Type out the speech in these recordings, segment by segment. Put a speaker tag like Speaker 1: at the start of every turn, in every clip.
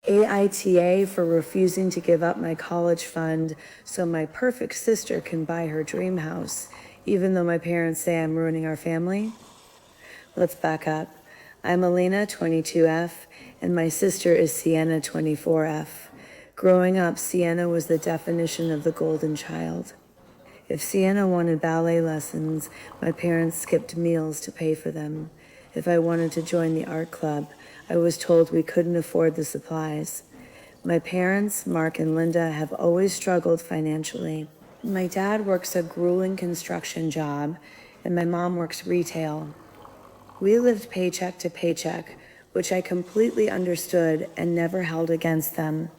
Speaker 1: AITA for refusing to give up my college fund so my perfect sister can buy her dream house, even though my parents say I'm ruining our family. Let's back up. I'm Elena, 22F, and my sister is Sienna, 24F. Growing up, Sienna was the definition of the golden child. If Sienna wanted ballet lessons, my parents skipped meals to pay for them. If I wanted to join the art club, I was told we couldn't afford the supplies. My parents, Mark and Linda, have always struggled financially. My dad works a grueling construction job, and my mom works retail. We lived paycheck to paycheck, which I completely understood and never held against them.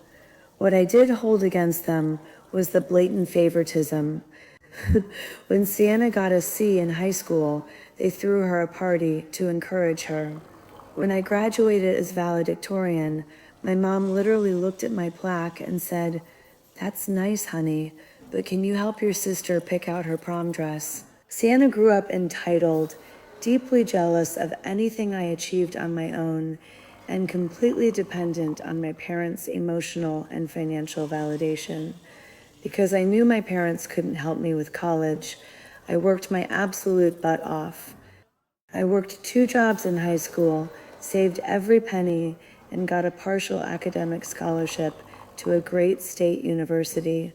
Speaker 1: What I did hold against them was the blatant favoritism. When Sienna got a C in high school, they threw her a party to encourage her. When I graduated as valedictorian, my mom literally looked at my plaque and said, "That's nice, honey, but can you help your sister pick out her prom dress?" Sienna grew up entitled, deeply jealous of anything I achieved on my own, and completely dependent on my parents' emotional and financial validation. Because I knew my parents couldn't help me with college, I worked my absolute butt off. I worked 2 jobs in high school, saved every penny, and got a partial academic scholarship to a great state university.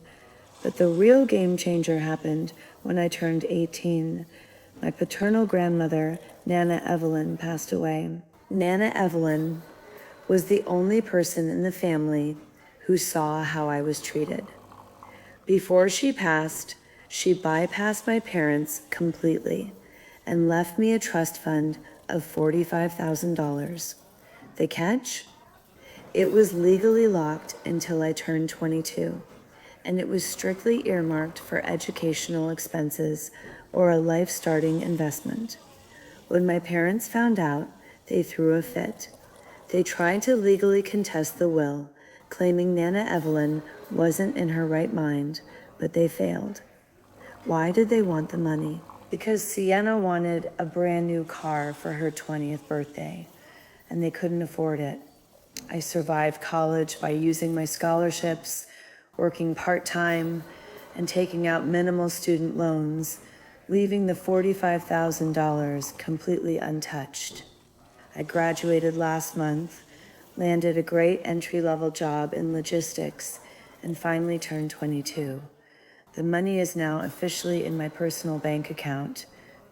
Speaker 1: But the real game changer happened when I turned 18. My paternal grandmother, Nana Evelyn, passed away. Nana Evelyn was the only person in the family who saw how I was treated. Before she passed, she bypassed my parents completely and left me a trust fund of $45,000. The catch? It was legally locked until I turned 22, and it was strictly earmarked for educational expenses or a life-starting investment. When my parents found out, they threw a fit. They tried to legally contest the will, claiming Nana Evelyn wasn't in her right mind, but they failed. Why did they want the money? Because Sienna wanted a brand new car for her 20th birthday, and they couldn't afford it. I survived college by using my scholarships, working part-time, and taking out minimal student loans, leaving the $45,000 completely untouched. I graduated last month, landed a great entry-level job in logistics, and finally turned 22. The money is now officially in my personal bank account.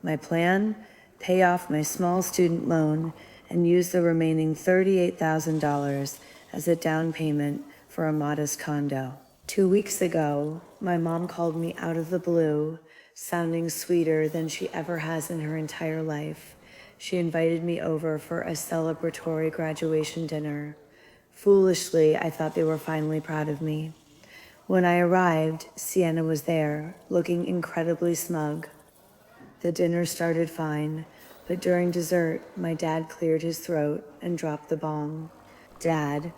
Speaker 1: My plan? Pay off my small student loan and use the remaining $38,000 as a down payment for a modest condo. 2 weeks ago, my mom called me out of the blue, sounding sweeter than she ever has in her entire life. She invited me over for a celebratory graduation dinner. Foolishly, I thought they were finally proud of me. When I arrived, Sienna was there, looking incredibly smug. The dinner started fine, but during dessert, my dad cleared his throat and dropped the bomb. "Dad,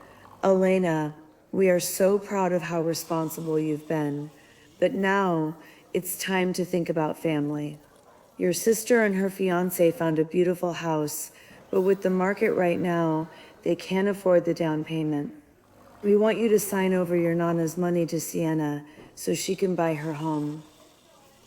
Speaker 1: Elena, we are so proud of how responsible you've been, but now it's time to think about family. Your sister and her fiancé found a beautiful house, but with the market right now, they can't afford the down payment. We want you to sign over your Nana's money to Sienna so she can buy her home."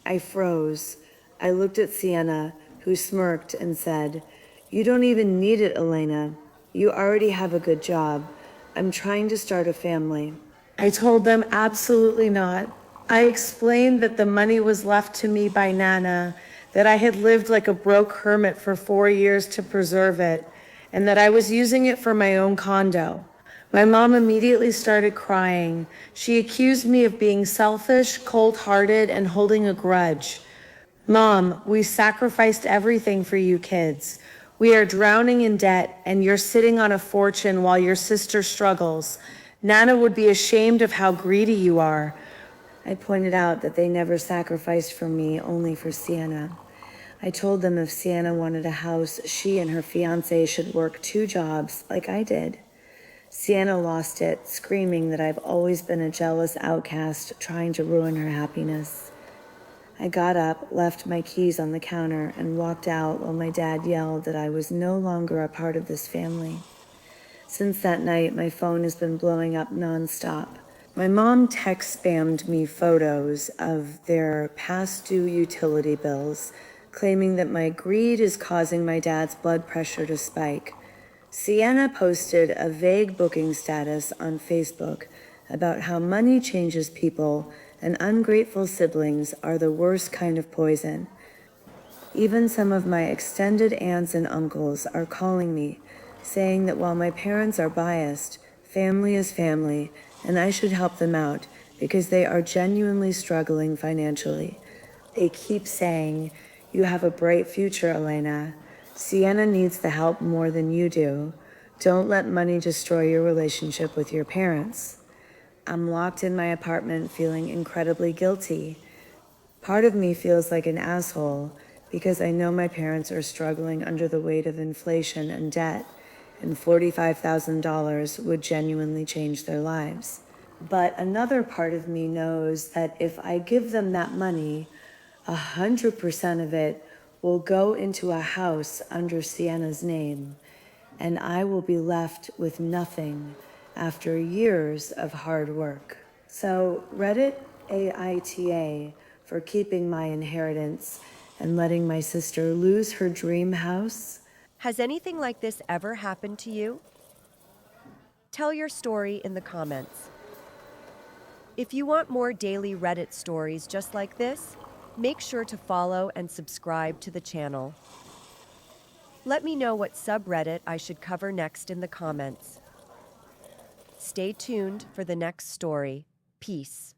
Speaker 1: I froze. I looked at Sienna, who smirked and said, "You don't even need it, Elena. You already have a good job. I'm trying to start a family." I told them absolutely not. I explained that the money was left to me by Nana, that I had lived like a broke hermit for 4 years to preserve it, and that I was using it for my own condo. My mom immediately started crying. She accused me of being selfish, cold-hearted, and holding a grudge. "Mom, we sacrificed everything for you kids. We are drowning in debt, and you're sitting on a fortune while your sister struggles. Nana would be ashamed of how greedy you are." I pointed out that they never sacrificed for me, only for Sienna. I told them if Sienna wanted a house, she and her fiancé should work 2 jobs like I did. Sienna lost it, screaming that I've always been a jealous outcast trying to ruin her happiness. I got up, left my keys on the counter, and walked out while my dad yelled that I was no longer a part of this family. Since that night, my phone has been blowing up nonstop. My mom text spammed me photos of their past due utility bills, claiming that my greed is causing my dad's blood pressure to spike. Sienna posted a vague booking status on Facebook about how money changes people and ungrateful siblings are the worst kind of poison. Even some of my extended aunts and uncles are calling me, saying that while my parents are biased, family is family, and I should help them out because they are genuinely struggling financially. They keep saying, "You have a bright future, Elena. Sienna needs the help more than you do. Don't let money destroy your relationship with your parents." I'm locked in my apartment feeling incredibly guilty. Part of me feels like an asshole because I know my parents are struggling under the weight of inflation and debt, and $45,000 would genuinely change their lives. But another part of me knows that if I give them that money, 100% of it will go into a house under Sienna's name, and I will be left with nothing after years of hard work. So Reddit AITA for keeping my inheritance and letting my sister lose her dream house.
Speaker 2: Has anything like this ever happened to you? Tell your story in the comments. If you want more daily Reddit stories just like this, make sure to follow and subscribe to the channel. Let me know what subreddit I should cover next in the comments. Stay tuned for the next story. Peace.